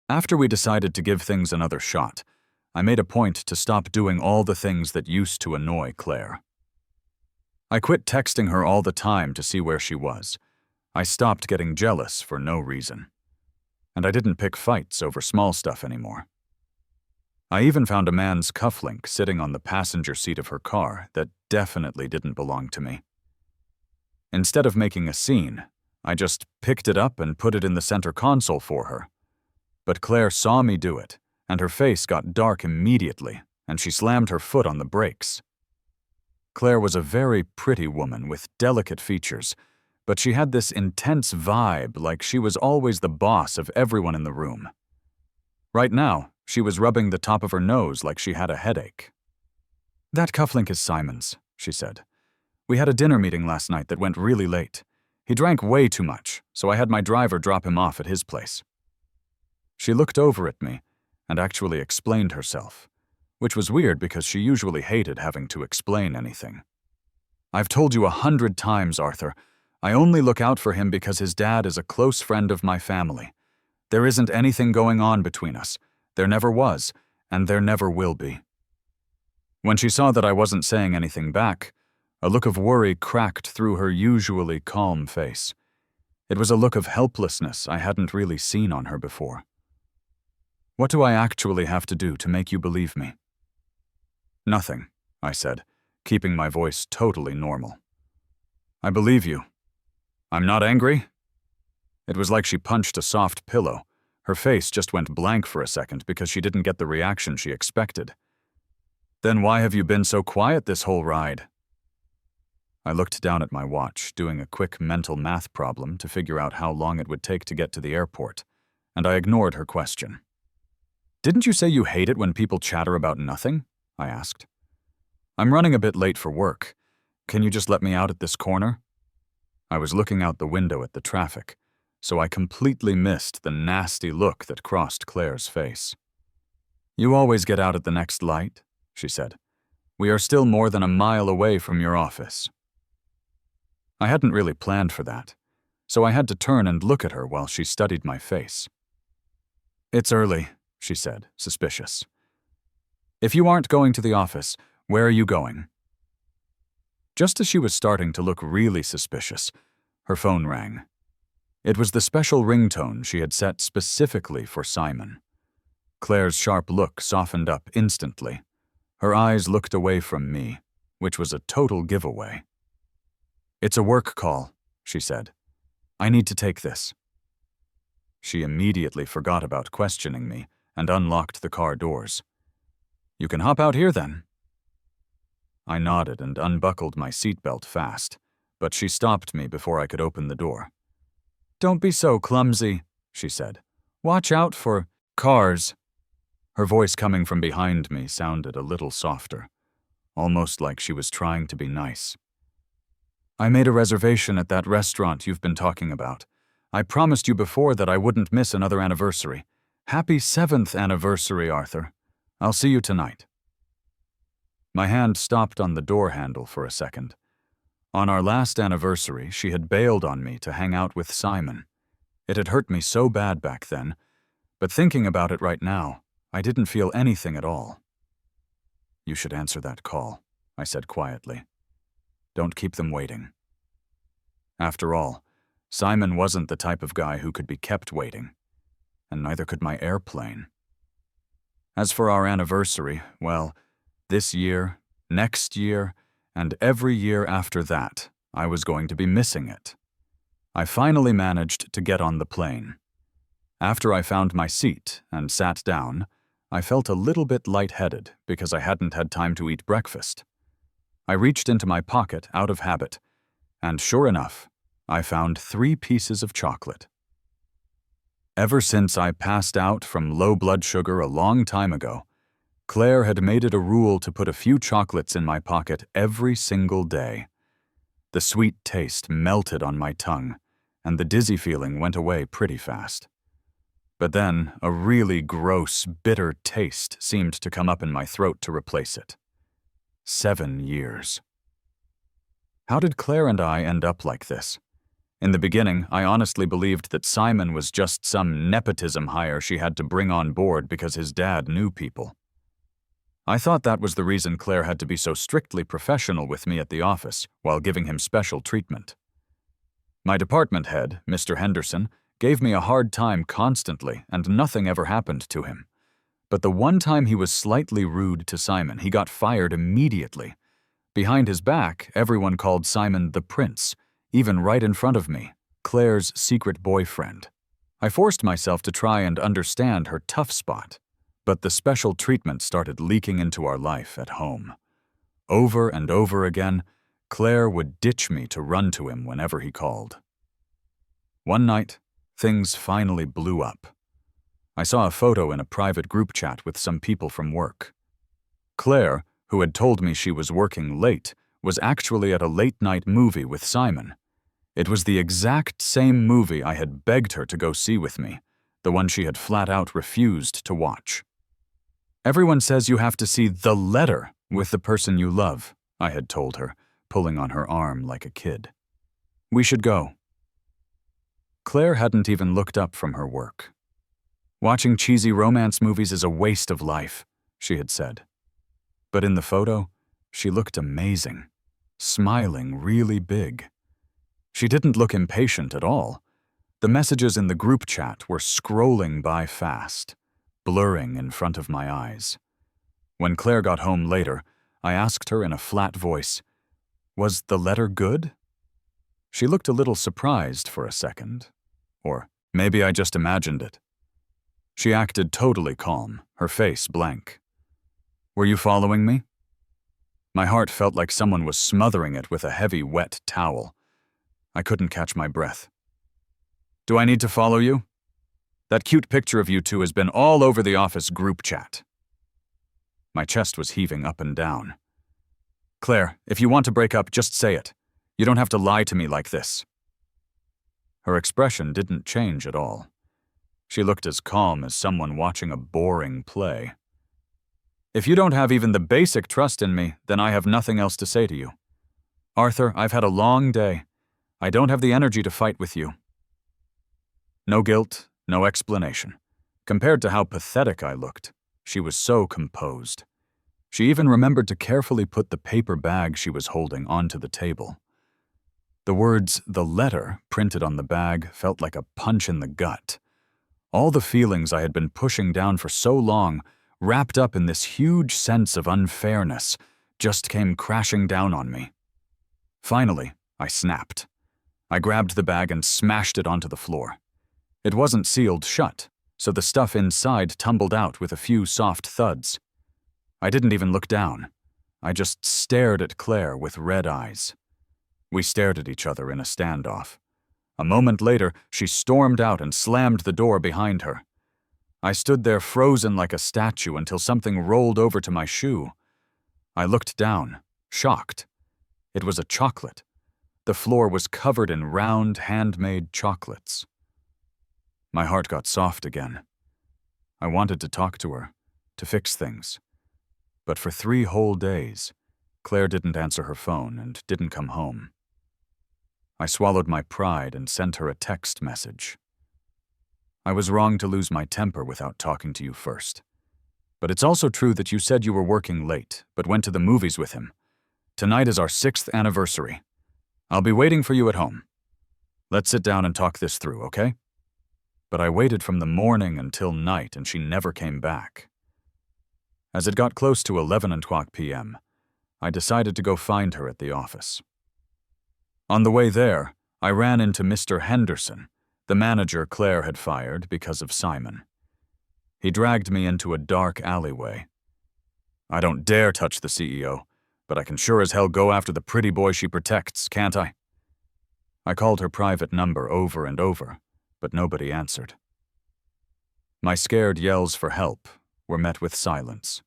After we decided to give things another shot, I made a point to stop doing all the things that used to annoy Claire. I quit texting her all the time to see where she was. I stopped getting jealous for no reason. And I didn't pick fights over small stuff anymore. I even found a man's cufflink sitting on the passenger seat of her car that definitely didn't belong to me. Instead of making a scene, I just picked it up and put it in the center console for her. But Claire saw me do it, and her face got dark immediately, and she slammed her foot on the brakes. Claire was a very pretty woman with delicate features, but she had this intense vibe like she was always the boss of everyone in the room. Right now, she was rubbing the top of her nose like she had a headache. "That cufflink is Simon's," she said. "We had a dinner meeting last night that went really late. He drank way too much, so I had my driver drop him off at his place." She looked over at me and actually explained herself, which was weird because she usually hated having to explain anything. "I've told you 100 times, Arthur. I only look out for him because his dad is a close friend of my family. There isn't anything going on between us. There never was, and there never will be." When she saw that I wasn't saying anything back, a look of worry cracked through her usually calm face. It was a look of helplessness I hadn't really seen on her before. "What do I actually have to do to make you believe me?" "Nothing," I said, keeping my voice totally normal. "I believe you. I'm not angry." It was like she punched a soft pillow. Her face just went blank for a second because she didn't get the reaction she expected. "Then why have you been so quiet this whole ride?" I looked down at my watch, doing a quick mental math problem to figure out how long it would take to get to the airport, and I ignored her question. "Didn't you say you hate it when people chatter about nothing?" I asked. "I'm running a bit late for work. Can you just let me out at this corner?" I was looking out the window at the traffic, so I completely missed the nasty look that crossed Claire's face. "You always get out at the next light," she said. "We are still more than a mile away from your office." I hadn't really planned for that, so I had to turn and look at her while she studied my face. "It's early," she said, suspicious. "If you aren't going to the office, where are you going?" Just as she was starting to look really suspicious, her phone rang. It was the special ringtone she had set specifically for Simon. Claire's sharp look softened up instantly. Her eyes looked away from me, which was a total giveaway. "It's a work call," she said. "I need to take this." She immediately forgot about questioning me and unlocked the car doors. "You can hop out here then." I nodded and unbuckled my seatbelt fast, but she stopped me before I could open the door. "Don't be so clumsy," she said. "Watch out for cars." Her voice coming from behind me sounded a little softer, almost like she was trying to be nice. "I made a reservation at that restaurant you've been talking about. I promised you before that I wouldn't miss another anniversary. Happy 7th anniversary, Arthur. I'll see you tonight." My hand stopped on the door handle for a second. On our last anniversary, she had bailed on me to hang out with Simon. It had hurt me so bad back then, but thinking about it right now, I didn't feel anything at all. "You should answer that call," I said quietly. "Don't keep them waiting." After all, Simon wasn't the type of guy who could be kept waiting, and neither could my airplane. As for our anniversary, well, this year, next year, and every year after that, I was going to be missing it. I finally managed to get on the plane. After I found my seat and sat down, I felt a little bit lightheaded because I hadn't had time to eat breakfast. I reached into my pocket out of habit, and sure enough, I found 3 pieces of chocolate. Ever since I passed out from low blood sugar a long time ago, Claire had made it a rule to put a few chocolates in my pocket every single day. The sweet taste melted on my tongue, and the dizzy feeling went away pretty fast. But then, a really gross, bitter taste seemed to come up in my throat to replace it. 7 years. How did Claire and I end up like this? In the beginning, I honestly believed that Simon was just some nepotism hire she had to bring on board because his dad knew people. I thought that was the reason Claire had to be so strictly professional with me at the office while giving him special treatment. My department head, Mr. Henderson, gave me a hard time constantly, and nothing ever happened to him. But the one time he was slightly rude to Simon, he got fired immediately. Behind his back, everyone called Simon the Prince, even right in front of me, Claire's secret boyfriend. I forced myself to try and understand her tough spot, but the special treatment started leaking into our life at home. Over and over again, Claire would ditch me to run to him whenever he called. One night, things finally blew up. I saw a photo in a private group chat with some people from work. Claire, who had told me she was working late, was actually at a late-night movie with Simon. It was the exact same movie I had begged her to go see with me, the one she had flat out refused to watch. Everyone says you have to see The Letter with the person you love, I had told her, pulling on her arm like a kid. We should go. Claire hadn't even looked up from her work. Watching cheesy romance movies is a waste of life, she had said. But in the photo, she looked amazing, smiling really big. She didn't look impatient at all. The messages in the group chat were scrolling by fast, blurring in front of my eyes. When Claire got home later, I asked her in a flat voice, "Was the letter good?" She looked a little surprised for a second. Or maybe I just imagined it. She acted totally calm, her face blank. "Were you following me?" My heart felt like someone was smothering it with a heavy, wet towel. I couldn't catch my breath. "Do I need to follow you? That cute picture of you two has been all over the office group chat." My chest was heaving up and down. "Claire, if you want to break up, just say it. You don't have to lie to me like this." Her expression didn't change at all. She looked as calm as someone watching a boring play. "If you don't have even the basic trust in me, then I have nothing else to say to you. Arthur, I've had a long day. I don't have the energy to fight with you." No guilt, no explanation. Compared to how pathetic I looked, she was so composed. She even remembered to carefully put the paper bag she was holding onto the table. The words, "The Letter," printed on the bag felt like a punch in the gut. All the feelings I had been pushing down for so long, wrapped up in this huge sense of unfairness, just came crashing down on me. Finally, I snapped. I grabbed the bag and smashed it onto the floor. It wasn't sealed shut, so the stuff inside tumbled out with a few soft thuds. I didn't even look down. I just stared at Claire with red eyes. We stared at each other in a standoff. A moment later, she stormed out and slammed the door behind her. I stood there frozen like a statue until something rolled over to my shoe. I looked down, shocked. It was a chocolate. The floor was covered in round, handmade chocolates. My heart got soft again. I wanted to talk to her, to fix things. But for 3 whole days, Claire didn't answer her phone and didn't come home. I swallowed my pride and sent her a text message. "I was wrong to lose my temper without talking to you first. But it's also true that you said you were working late, but went to the movies with him. Tonight is our 6th anniversary. I'll be waiting for you at home. Let's sit down and talk this through, okay?" But I waited from the morning until night and she never came back. As it got close to 11 p.m., I decided to go find her at the office. On the way there, I ran into Mr. Henderson, the manager Claire had fired because of Simon. He dragged me into a dark alleyway. "I don't dare touch the CEO, but I can sure as hell go after the pretty boy she protects, can't I?" I called her private number over and over, but nobody answered. My scared yells for help were met with silence.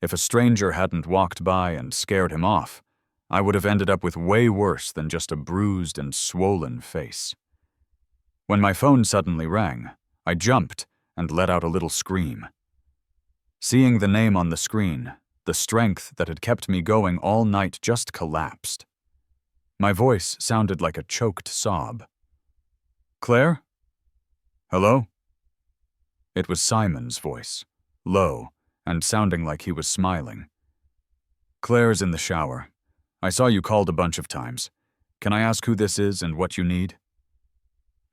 If a stranger hadn't walked by and scared him off, I would have ended up with way worse than just a bruised and swollen face. When my phone suddenly rang, I jumped and let out a little scream. Seeing the name on the screen, the strength that had kept me going all night just collapsed. My voice sounded like a choked sob. Claire? Hello? It was Simon's voice, low and sounding like he was smiling. Claire's in the shower. I saw you called a bunch of times. Can I ask who this is and what you need?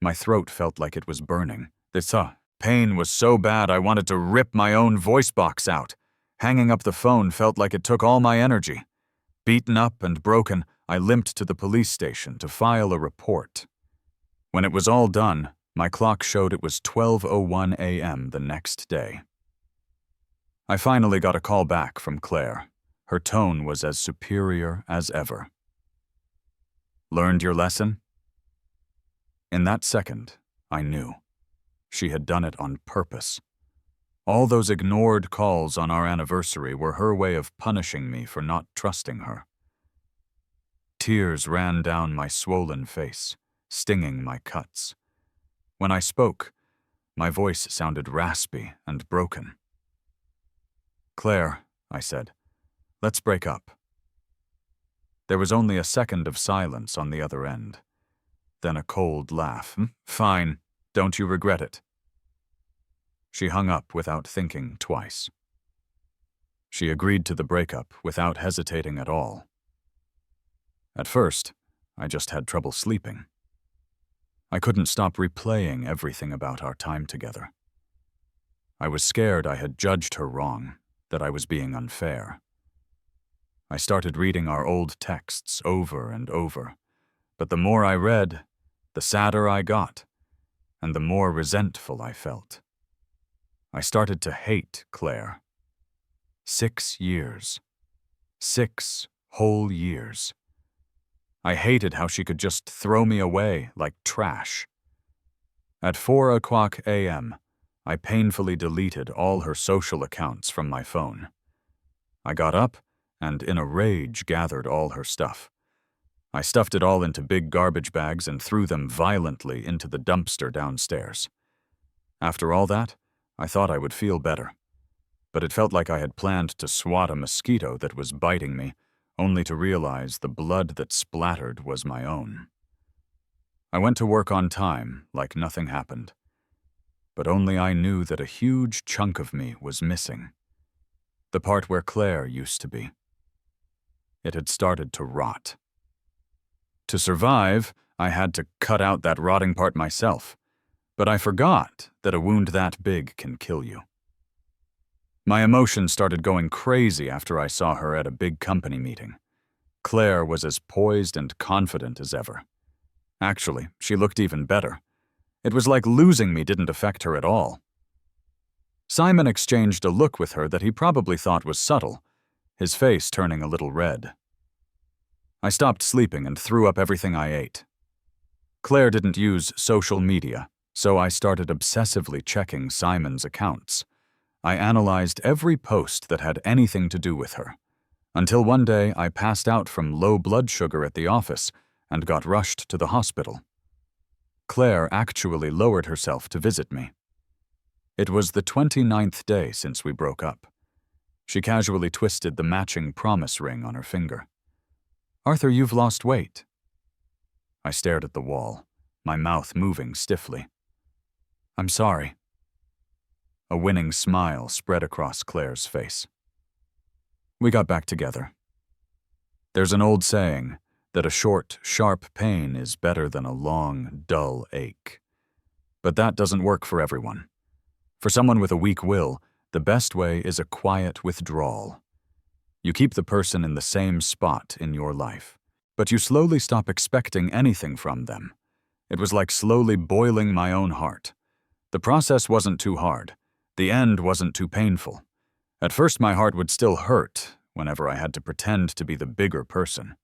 My throat felt like it was burning. This pain was so bad I wanted to rip my own voice box out. Hanging up the phone felt like it took all my energy. Beaten up and broken, I limped to the police station to file a report. When it was all done, my clock showed it was 12:01 a.m. the next day. I finally got a call back from Claire. Her tone was as superior as ever. Learned your lesson? In that second, I knew. She had done it on purpose. All those ignored calls on our anniversary were her way of punishing me for not trusting her. Tears ran down my swollen face, stinging my cuts. When I spoke, my voice sounded raspy and broken. Claire, I said, let's break up. There was only a second of silence on the other end. Then a cold laugh. Fine, don't you regret it? She hung up without thinking twice. She agreed to the breakup without hesitating at all. At first, I just had trouble sleeping. I couldn't stop replaying everything about our time together. I was scared I had judged her wrong, that I was being unfair. I started reading our old texts over and over, but the more I read, the sadder I got, and the more resentful I felt. I started to hate Claire. 6 years. 6 whole years. I hated how she could just throw me away like trash. At 4:00 a.m., I painfully deleted all her social accounts from my phone. I got up and in a rage gathered all her stuff. I stuffed it all into big garbage bags and threw them violently into the dumpster downstairs. After all that, I thought I would feel better. But it felt like I had planned to swat a mosquito that was biting me, only to realize the blood that splattered was my own. I went to work on time, like nothing happened. But only I knew that a huge chunk of me was missing. The part where Claire used to be. It had started to rot. To survive, I had to cut out that rotting part myself. But I forgot that a wound that big can kill you. My emotions started going crazy after I saw her at a big company meeting. Claire was as poised and confident as ever. Actually, she looked even better. It was like losing me didn't affect her at all. Simon exchanged a look with her that he probably thought was subtle, his face turning a little red. I stopped sleeping and threw up everything I ate. Claire didn't use social media, so I started obsessively checking Simon's accounts. I analyzed every post that had anything to do with her, until one day I passed out from low blood sugar at the office and got rushed to the hospital. Claire actually lowered herself to visit me. It was the 29th day since we broke up. She casually twisted the matching promise ring on her finger. "Arthur, you've lost weight." I stared at the wall, my mouth moving stiffly. "I'm sorry." A winning smile spread across Claire's face. We got back together. There's an old saying that a short, sharp pain is better than a long, dull ache. But that doesn't work for everyone. For someone with a weak will, the best way is a quiet withdrawal. You keep the person in the same spot in your life, but you slowly stop expecting anything from them. It was like slowly boiling my own heart. The process wasn't too hard. The end wasn't too painful. At first my heart would still hurt whenever I had to pretend to be the bigger person.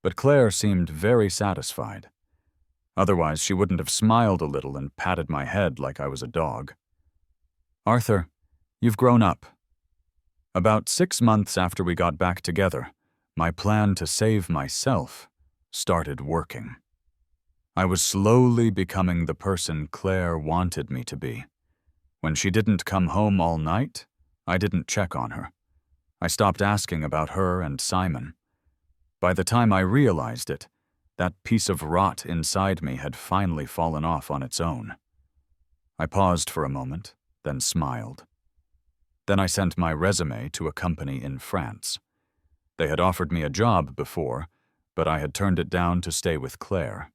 But Claire seemed very satisfied. Otherwise, she wouldn't have smiled a little and patted my head like I was a dog. "Arthur, you've grown up." About 6 months after we got back together, my plan to save myself started working. I was slowly becoming the person Claire wanted me to be. When she didn't come home all night, I didn't check on her. I stopped asking about her and Simon. By the time I realized it, That piece of rot inside me had finally fallen off on its own. I paused for a moment, then smiled. Then I sent my resume to a company in France. They had offered me a job before, but I had turned it down to stay with Claire.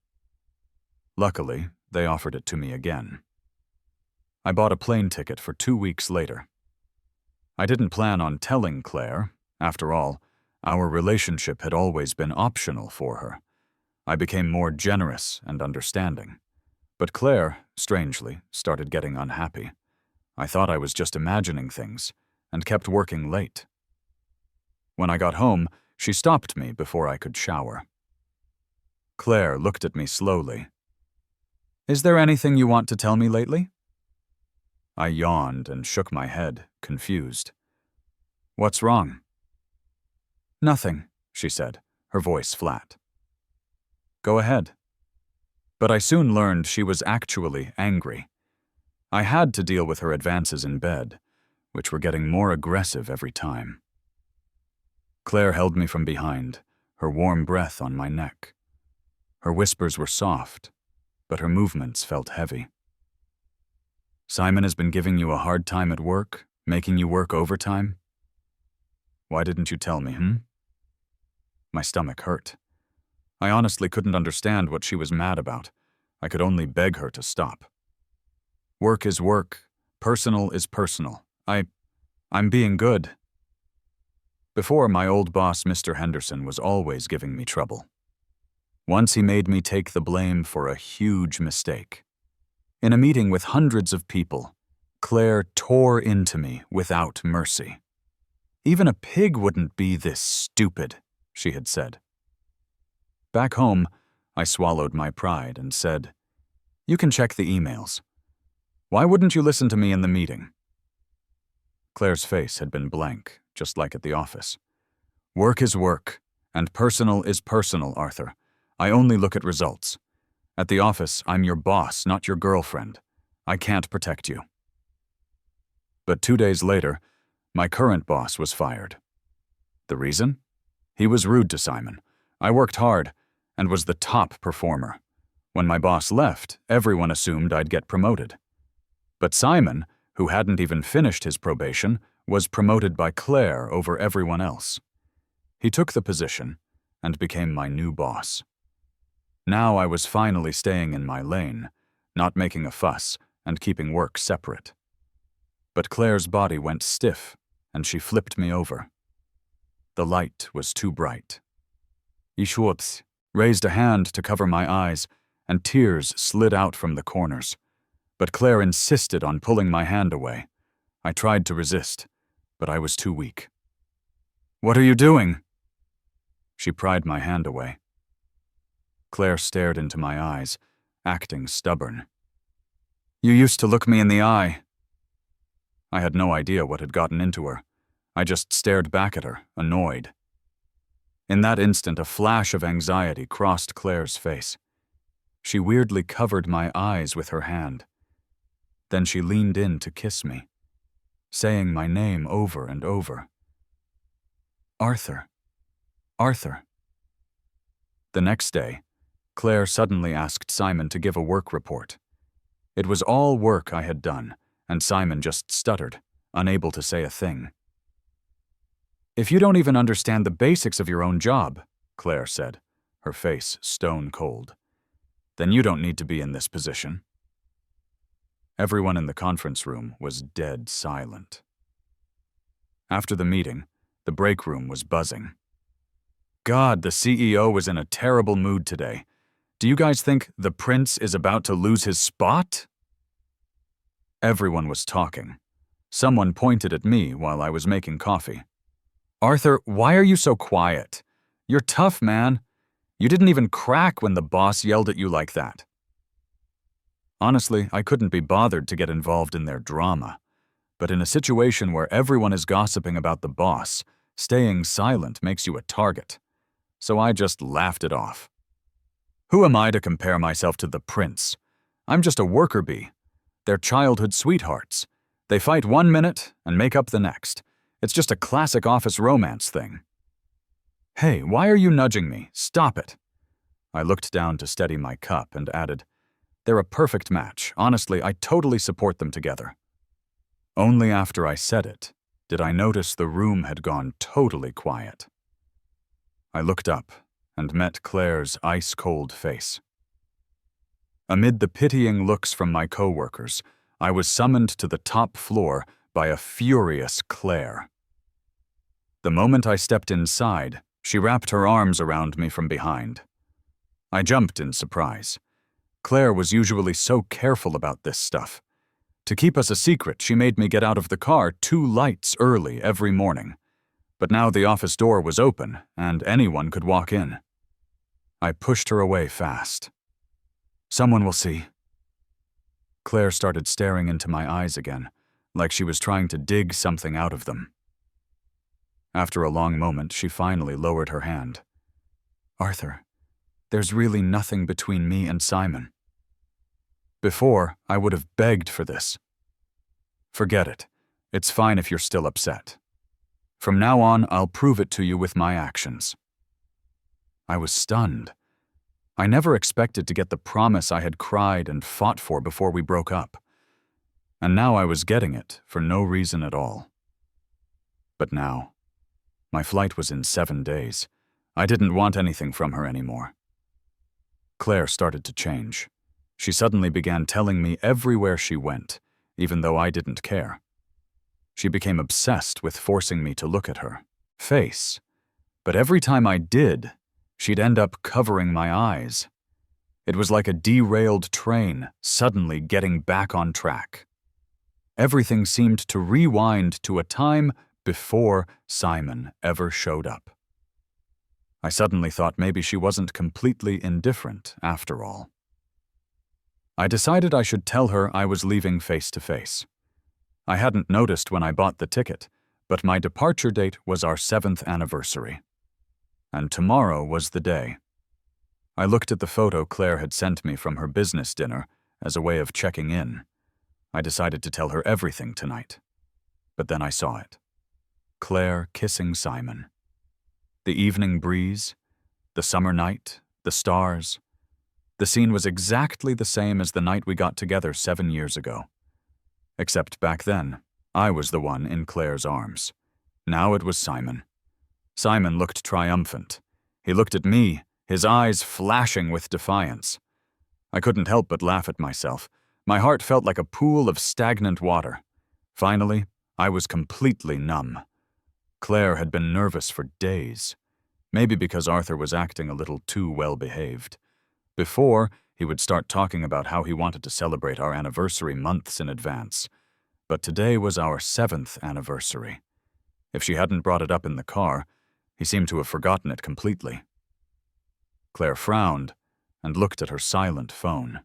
Luckily, they offered it to me again. I bought a plane ticket for 2 weeks later. I didn't plan on telling Claire. After all, our relationship had always been optional for her. I became more generous and understanding. But Claire, strangely, started getting unhappy. I thought I was just imagining things, and kept working late. When I got home, she stopped me before I could shower. Claire looked at me slowly. "Is there anything you want to tell me lately?" I yawned and shook my head, confused. "What's wrong?" "Nothing," she said, her voice flat. "Go ahead." But I soon learned she was actually angry. I had to deal with her advances in bed, which were getting more aggressive every time. Claire held me from behind, her warm breath on my neck. Her whispers were soft, but her movements felt heavy. "Simon has been giving you a hard time at work, making you work overtime? Why didn't you tell me, My stomach hurt. I honestly couldn't understand what she was mad about. I could only beg her to stop. Work is work. Personal is personal. I'm being good. Before, my old boss, Mr. Henderson, was always giving me trouble. Once he made me take the blame for a huge mistake. In a meeting with hundreds of people, Claire tore into me without mercy. "Even a pig wouldn't be this stupid," she had said. Back home, I swallowed my pride and said, "You can check the emails. Why wouldn't you listen to me in the meeting?" Claire's face had been blank, just like at the office. "Work is work, and personal is personal, Arthur. I only look at results. At the office, I'm your boss, not your girlfriend. I can't protect you." But 2 days later, my current boss was fired. The reason? He was rude to Simon. I worked hard and was the top performer. When my boss left, everyone assumed I'd get promoted. But Simon, who hadn't even finished his probation, was promoted by Claire over everyone else. He took the position and became my new boss. Now I was finally staying in my lane, not making a fuss and keeping work separate. But Claire's body went stiff, and she flipped me over. The light was too bright. Ishwoots raised a hand to cover my eyes, and tears slid out from the corners. But Claire insisted on pulling my hand away. I tried to resist, but I was too weak. "What are you doing?" She pried my hand away. Claire stared into my eyes, acting stubborn. "You used to look me in the eye." I had no idea what had gotten into her. I just stared back at her, annoyed. In that instant, a flash of anxiety crossed Claire's face. She weirdly covered my eyes with her hand. Then she leaned in to kiss me, saying my name over and over. "Arthur. Arthur." The next day, Claire suddenly asked Simon to give a work report. It was all work I had done, and Simon just stuttered, unable to say a thing. "If you don't even understand the basics of your own job," Claire said, her face stone cold, "then you don't need to be in this position." Everyone in the conference room was dead silent. After the meeting, the break room was buzzing. "God, the CEO was in a terrible mood today. Do you guys think the prince is about to lose his spot?" Everyone was talking. Someone pointed at me while I was making coffee. "Arthur, why are you so quiet? You're tough, man. You didn't even crack when the boss yelled at you like that." Honestly, I couldn't be bothered to get involved in their drama. But in a situation where everyone is gossiping about the boss, staying silent makes you a target. So I just laughed it off. Who am I to compare myself to the prince? I'm just a worker bee. They're childhood sweethearts. They fight 1 minute and make up the next. It's just a classic office romance thing. "Hey, why are you nudging me? Stop it." I looked down to steady my cup and added, "They're a perfect match. Honestly, I totally support them together." Only after I said it did I notice the room had gone totally quiet. I looked up and met Claire's ice-cold face. Amid the pitying looks from my coworkers, I was summoned to the top floor by a furious Claire. The moment I stepped inside, she wrapped her arms around me from behind. I jumped in surprise. Claire was usually so careful about this stuff. To keep us a secret, she made me get out of the car 2 lights early every morning. But now the office door was open, and anyone could walk in. I pushed her away fast. "Someone will see." Claire started staring into my eyes again, like she was trying to dig something out of them. After a long moment, she finally lowered her hand. "Arthur, there's really nothing between me and Simon." Before, I would have begged for this. "Forget it. It's fine if you're still upset. From now on, I'll prove it to you with my actions." I was stunned. I never expected to get the promise I had cried and fought for before we broke up. And now I was getting it for no reason at all. But now, my flight was in 7 days. I didn't want anything from her anymore. Claire started to change. She suddenly began telling me everywhere she went, even though I didn't care. She became obsessed with forcing me to look at her face. But every time I did, she'd end up covering my eyes. It was like a derailed train suddenly getting back on track. Everything seemed to rewind to a time before Simon ever showed up. I suddenly thought maybe she wasn't completely indifferent after all. I decided I should tell her I was leaving face to face. I hadn't noticed when I bought the ticket, but my departure date was our 7th anniversary. And tomorrow was the day. I looked at the photo Claire had sent me from her business dinner as a way of checking in. I decided to tell her everything tonight. But then I saw it. Claire kissing Simon. The evening breeze, the summer night, the stars. The scene was exactly the same as the night we got together 7 years ago. Except back then, I was the one in Claire's arms. Now it was Simon. Simon looked triumphant. He looked at me, his eyes flashing with defiance. I couldn't help but laugh at myself. My heart felt like a pool of stagnant water. Finally, I was completely numb. Claire had been nervous for days. Maybe because Arthur was acting a little too well-behaved. Before, he would start talking about how he wanted to celebrate our anniversary months in advance. But today was our 7th anniversary. If she hadn't brought it up in the car, he seemed to have forgotten it completely. Claire frowned and looked at her silent phone.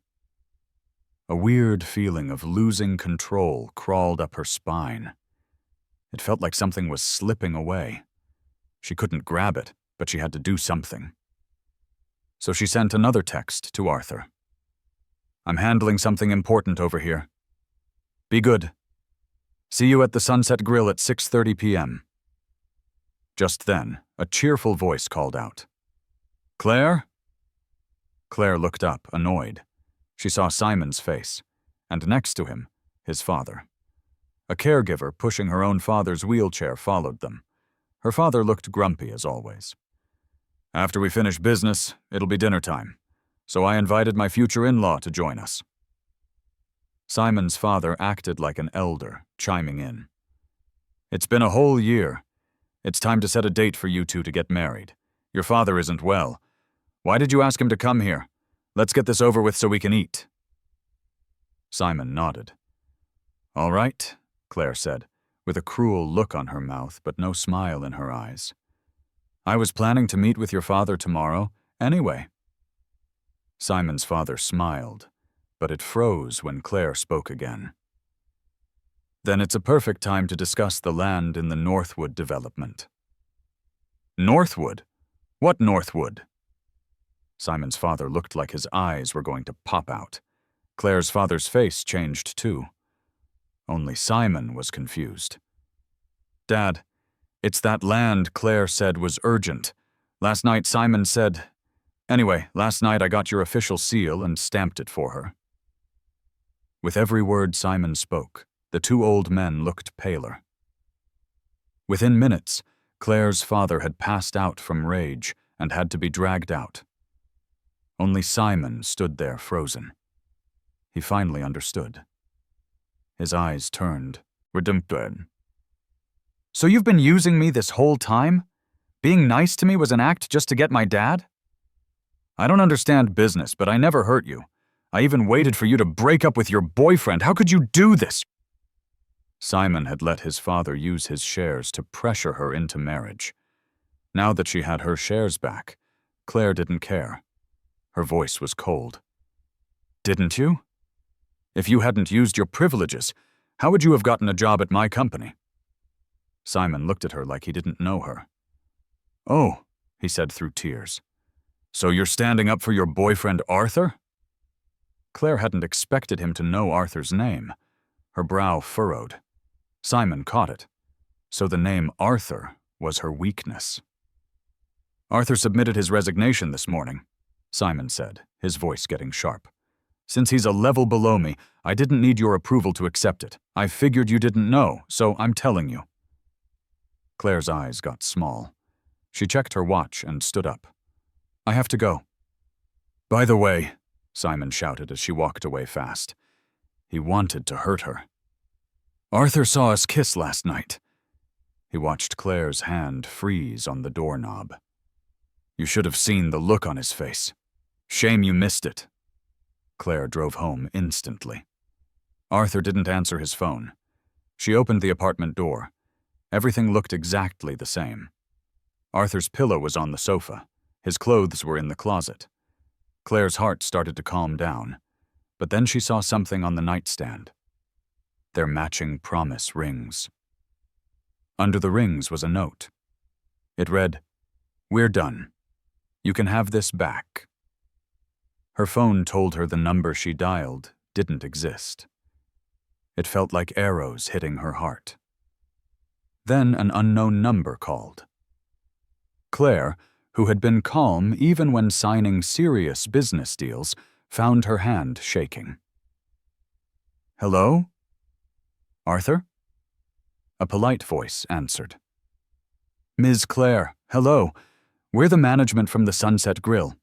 A weird feeling of losing control crawled up her spine. It felt like something was slipping away. She couldn't grab it, but she had to do something. So she sent another text to Arthur. "I'm handling something important over here. Be good. See you at the Sunset Grill at 6:30 p.m. Just then, a cheerful voice called out, "Claire?" Claire looked up, annoyed. She saw Simon's face, and next to him, his father. A caregiver pushing her own father's wheelchair followed them. Her father looked grumpy as always. "After we finish business, it'll be dinner time, so I invited my future in-law to join us." Simon's father acted like an elder, chiming in. "It's been a whole year. It's time to set a date for you two to get married. Your father isn't well. Why did you ask him to come here? Let's get this over with so we can eat." Simon nodded. "All right," Claire said, with a cruel look on her mouth but no smile in her eyes. "I was planning to meet with your father tomorrow, anyway." Simon's father smiled, but it froze when Claire spoke again. "Then it's a perfect time to discuss the land in the Northwood development." "Northwood? What Northwood?" Simon's father looked like his eyes were going to pop out. Claire's father's face changed too. Only Simon was confused. "Dad, it's that land Claire said was urgent. Last night Simon said, Anyway, last night I got your official seal and stamped it for her." With every word Simon spoke, the two old men looked paler. Within minutes, Claire's father had passed out from rage and had to be dragged out. Only Simon stood there frozen. He finally understood. His eyes turned. "Redempted. So you've been using me this whole time? Being nice to me was an act just to get my dad? I don't understand business, but I never hurt you. I even waited for you to break up with your boyfriend. How could you do this?" Simon had let his father use his shares to pressure her into marriage. Now that she had her shares back, Claire didn't care. Her voice was cold. "Didn't you? If you hadn't used your privileges, how would you have gotten a job at my company?" Simon looked at her like he didn't know her. "Oh," he said through tears. "So you're standing up for your boyfriend Arthur?" Claire hadn't expected him to know Arthur's name. Her brow furrowed. Simon caught it. So the name Arthur was her weakness. "Arthur submitted his resignation this morning," Simon said, his voice getting sharp. "Since he's a level below me, I didn't need your approval to accept it. I figured you didn't know, so I'm telling you." Claire's eyes got small. She checked her watch and stood up. "I have to go." "By the way," Simon shouted as she walked away fast. He wanted to hurt her. "Arthur saw us kiss last night." He watched Claire's hand freeze on the doorknob. "You should have seen the look on his face. Shame you missed it." Claire drove home instantly. Arthur didn't answer his phone. She opened the apartment door. Everything looked exactly the same. Arthur's pillow was on the sofa. His clothes were in the closet. Claire's heart started to calm down, but then she saw something on the nightstand. Their matching promise rings. Under the rings was a note. It read, "We're done. You can have this back." Her phone told her the number she dialed didn't exist. It felt like arrows hitting her heart. Then an unknown number called. Claire, who had been calm even when signing serious business deals, found her hand shaking. "Hello? Arthur?" A polite voice answered. "Ms. Claire, hello. We're the management from the Sunset Grill.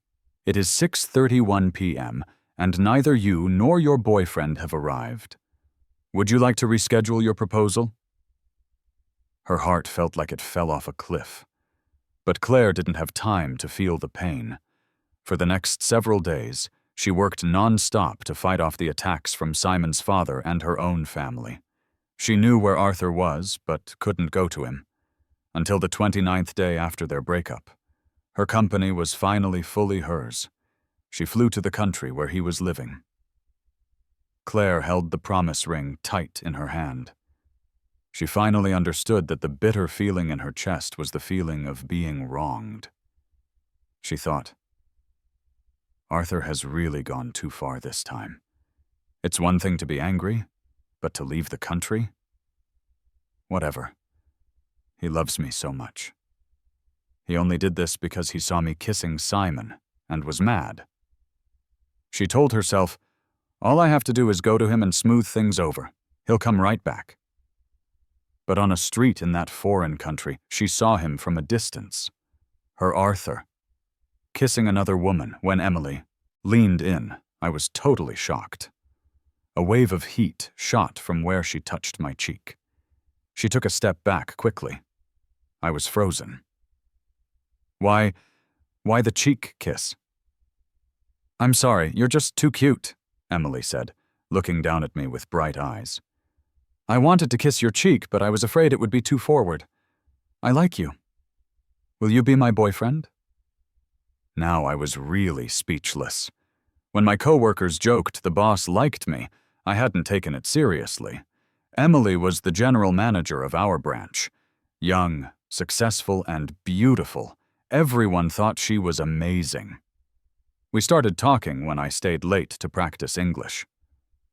It is 6:31 p.m., and neither you nor your boyfriend have arrived. Would you like to reschedule your proposal?" Her heart felt like it fell off a cliff. But Claire didn't have time to feel the pain. For the next several days, she worked non-stop to fight off the attacks from Simon's father and her own family. She knew where Arthur was, but couldn't go to him. Until the 29th day after their breakup. Her company was finally fully hers. She flew to the country where he was living. Claire held the promise ring tight in her hand. She finally understood that the bitter feeling in her chest was the feeling of being wronged. She thought, Arthur has really gone too far this time. It's one thing to be angry, but to leave the country? Whatever. He loves me so much. He only did this because he saw me kissing Simon and was mad. She told herself, all I have to do is go to him and smooth things over. He'll come right back. But on a street in that foreign country, she saw him from a distance. Her Arthur. Kissing another woman when Emily leaned in. I was totally shocked. A wave of heat shot from where she touched my cheek. She took a step back quickly. I was frozen. Why the cheek kiss? I'm sorry, you're just too cute, Emily said, looking down at me with bright eyes. I wanted to kiss your cheek, but I was afraid it would be too forward. I like you. Will you be my boyfriend? Now I was really speechless. When my coworkers joked the boss liked me, I hadn't taken it seriously. Emily was the general manager of our branch. Young, successful, and beautiful. Everyone thought she was amazing. We started talking when I stayed late to practice English.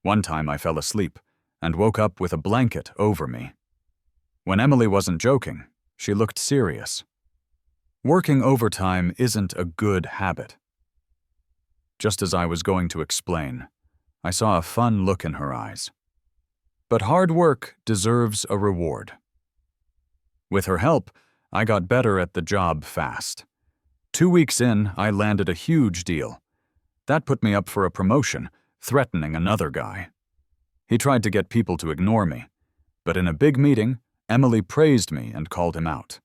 One time I fell asleep and woke up with a blanket over me. When Emily wasn't joking, she looked serious. Working overtime isn't a good habit, Just as I was going to explain, I saw a fun look in her eyes. But hard work deserves a reward. With her help, I got better at the job fast. 2 weeks in, I landed a huge deal. That put me up for a promotion, threatening another guy. He tried to get people to ignore me, but in a big meeting, Emily praised me and called him out.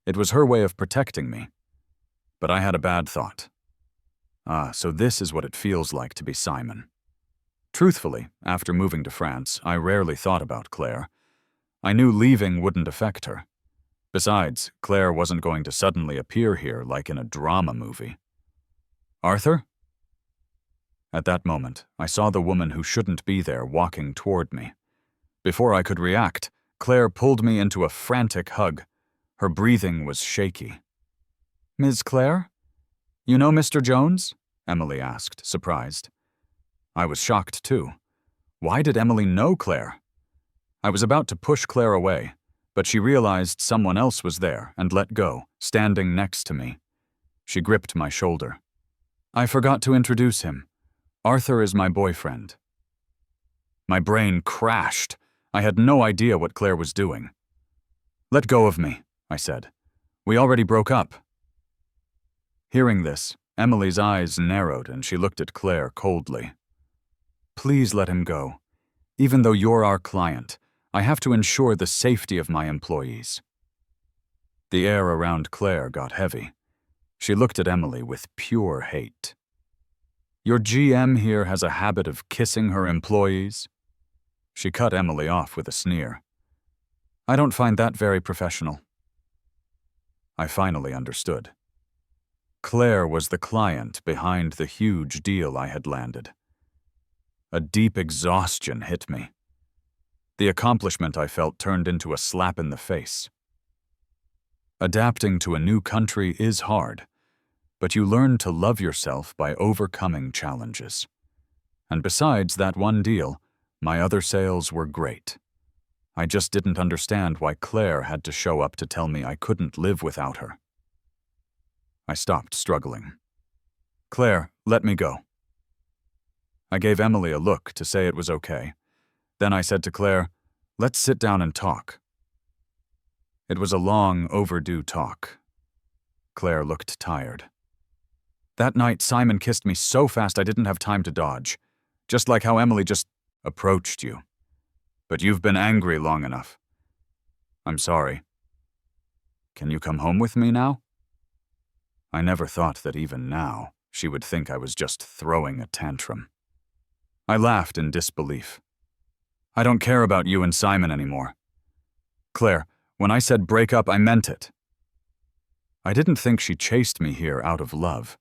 It was her way of protecting me. But I had a bad thought. So this is what it feels like to be Simon. Truthfully, after moving to France, I rarely thought about Claire. I knew leaving wouldn't affect her. Besides, Claire wasn't going to suddenly appear here like in a drama movie. Arthur? At that moment, I saw the woman who shouldn't be there walking toward me. Before I could react, Claire pulled me into a frantic hug. Her breathing was shaky. "Ms. Claire? You know Mr. Jones?" Emily asked, surprised. I was shocked too. Why did Emily know Claire? I was about to push Claire away, but she realized someone else was there and let go, standing next to me. She gripped my shoulder. "I forgot to introduce him. Arthur is my boyfriend." My brain crashed. I had no idea what Claire was doing. "Let go of me," I said. "We already broke up." Hearing this, Emily's eyes narrowed and she looked at Claire coldly. "Please let him go. Even though you're our client, I have to ensure the safety of my employees." The air around Claire got heavy. She looked at Emily with pure hate. "Your GM here has a habit of kissing her employees?" She cut Emily off with a sneer. "I don't find that very professional." I finally understood. Claire was the client behind the huge deal I had landed. A deep exhaustion hit me. The accomplishment I felt turned into a slap in the face. Adapting to a new country is hard, but you learn to love yourself by overcoming challenges. And besides that one deal, my other sales were great. I just didn't understand why Claire had to show up to tell me I couldn't live without her. I stopped struggling. "Claire, let me go." I gave Emily a look to say it was okay. Then I said to Claire, "Let's sit down and talk." It was a long, overdue talk. Claire looked tired. "That night, Simon kissed me so fast I didn't have time to dodge. Just like how Emily just approached you. But you've been angry long enough. I'm sorry. Can you come home with me now?" I never thought that even now she would think I was just throwing a tantrum. I laughed in disbelief. "I don't care about you and Simon anymore. Claire, when I said break up, I meant it." I didn't think she chased me here out of love.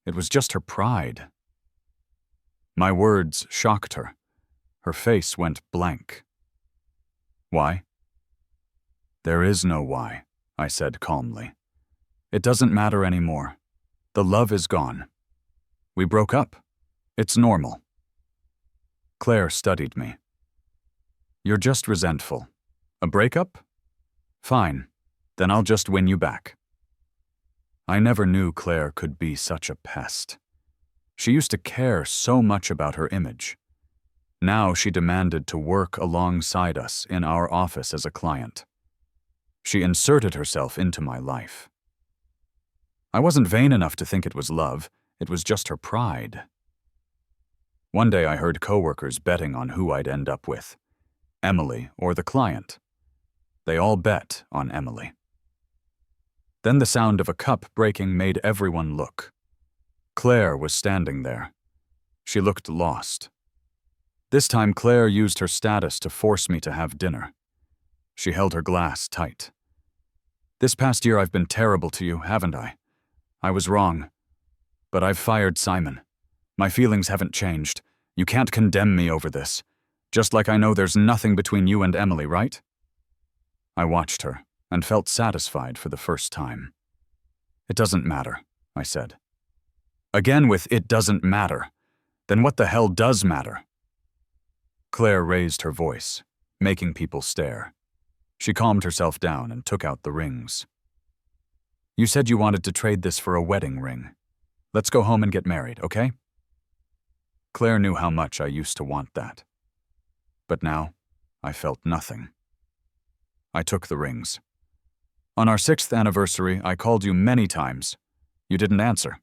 It was just her pride. My words shocked her. Her face went blank. "Why?" "There is no why," I said calmly. "It doesn't matter anymore. The love is gone. We broke up. It's normal." Claire studied me. "You're just resentful. A breakup? Fine, then I'll just win you back." I never knew Claire could be such a pest. She used to care so much about her image. Now she demanded to work alongside us in our office as a client. She inserted herself into my life. I wasn't vain enough to think it was love, it was just her pride. One day I heard coworkers betting on who I'd end up with, Emily or the client. They all bet on Emily. Then the sound of a cup breaking made everyone look. Claire was standing there. She looked lost. This time Claire used her status to force me to have dinner. She held her glass tight. "This past year I've been terrible to you, haven't I? I was wrong. But I've fired Simon. My feelings haven't changed. You can't condemn me over this. Just like I know there's nothing between you and Emily, right?" I watched her and felt satisfied for the first time. "It doesn't matter," I said. Again with "it doesn't matter." Then what the hell does matter? Claire raised her voice, making people stare. She calmed herself down and took out the rings. "You said you wanted to trade this for a wedding ring. Let's go home and get married, okay? Claire knew how much I used to want that. But now, I felt nothing. I took the rings. On our 6th anniversary, I called you many times. You didn't answer.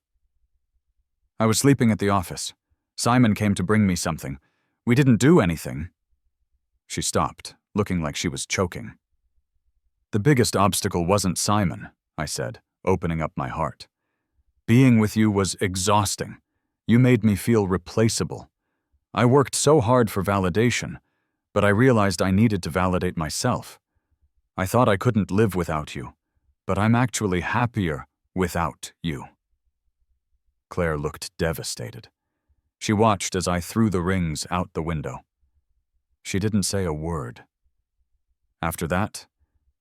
I was sleeping at the office. Simon came to bring me something. We didn't do anything. She stopped, looking like she was choking. The biggest obstacle wasn't Simon, I said, opening up my heart. Being with you was exhausting. You made me feel replaceable. I worked so hard for validation, but I realized I needed to validate myself. I thought I couldn't live without you, but I'm actually happier without you. Claire looked devastated. She watched as I threw the rings out the window. She didn't say a word. After that,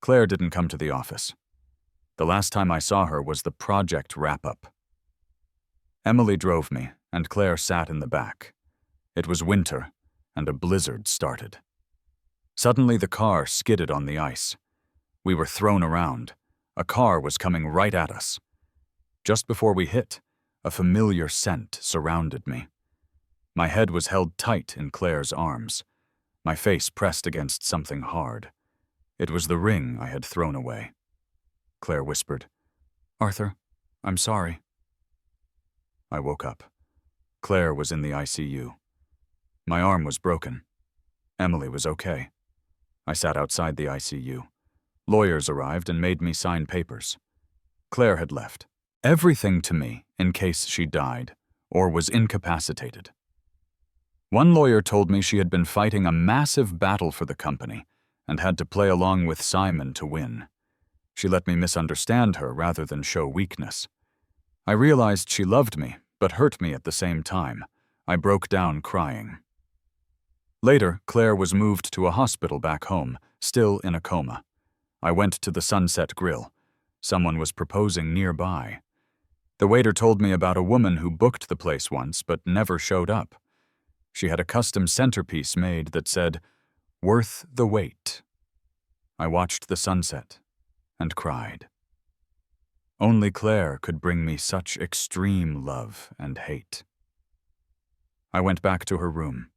Claire didn't come to the office. The last time I saw her was the project wrap-up. Emily drove me, and Claire sat in the back. It was winter, and a blizzard started. Suddenly the car skidded on the ice. We were thrown around. A car was coming right at us. Just before we hit, a familiar scent surrounded me. My head was held tight in Claire's arms. My face pressed against something hard. It was the ring I had thrown away. Claire whispered, "Arthur, I'm sorry." I woke up. Claire was in the ICU. My arm was broken. Emily was okay. I sat outside the ICU. Lawyers arrived and made me sign papers. Claire had left everything to me in case she died or was incapacitated. One lawyer told me she had been fighting a massive battle for the company and had to play along with Simon to win. She let me misunderstand her rather than show weakness. I realized she loved me, but hurt me at the same time. I broke down crying. Later, Claire was moved to a hospital back home, still in a coma. I went to the Sunset Grill. Someone was proposing nearby. The waiter told me about a woman who booked the place once but never showed up. She had a custom centerpiece made that said, "Worth the wait." I watched the sunset and cried. Only Claire could bring me such extreme love and hate. I went back to her room.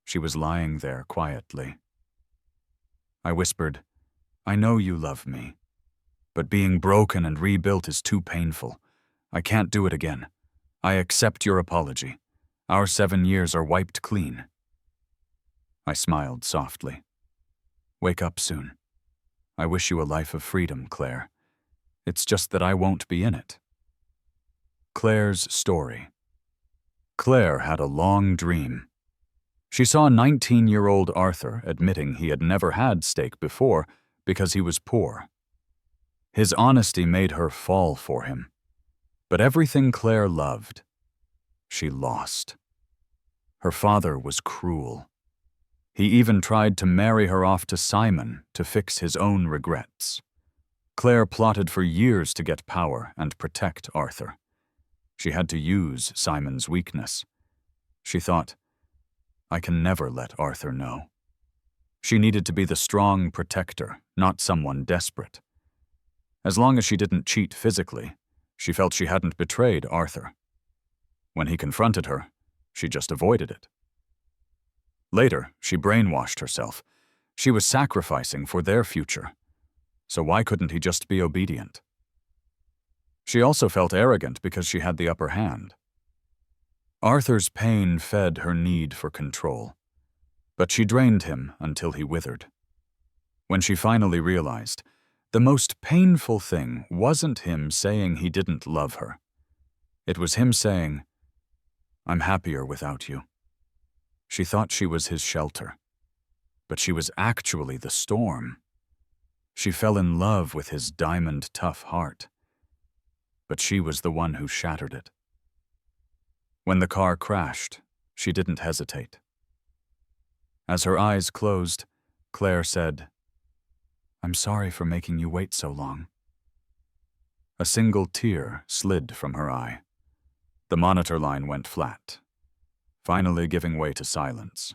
She was lying there quietly. I whispered, "I know you love me, but being broken and rebuilt is too painful. I can't do it again. I accept your apology. Our 7 years are wiped clean." I smiled softly. "Wake up soon. I wish you a life of freedom, Claire. It's just that I won't be in it." Claire's story. Claire had a long dream. She saw 19-year-old Arthur admitting he had never had steak before because he was poor. His honesty made her fall for him. But everything Claire loved, she lost. Her father was cruel. He even tried to marry her off to Simon to fix his own regrets. Claire plotted for years to get power and protect Arthur. She had to use Simon's weakness. She thought, "I can never let Arthur know." She needed to be the strong protector, not someone desperate. As long as she didn't cheat physically, she felt she hadn't betrayed Arthur. When he confronted her, she just avoided it. Later, she brainwashed herself. She was sacrificing for their future. So why couldn't he just be obedient? She also felt arrogant because she had the upper hand. Arthur's pain fed her need for control, but she drained him until he withered. When she finally realized, the most painful thing wasn't him saying he didn't love her. It was him saying, "I'm happier without you." She thought she was his shelter, but she was actually the storm. She fell in love with his diamond-tough heart, but she was the one who shattered it. When the car crashed, she didn't hesitate. As her eyes closed, Claire said, "I'm sorry for making you wait so long." A single tear slid from her eye. The monitor line went flat, finally giving way to silence.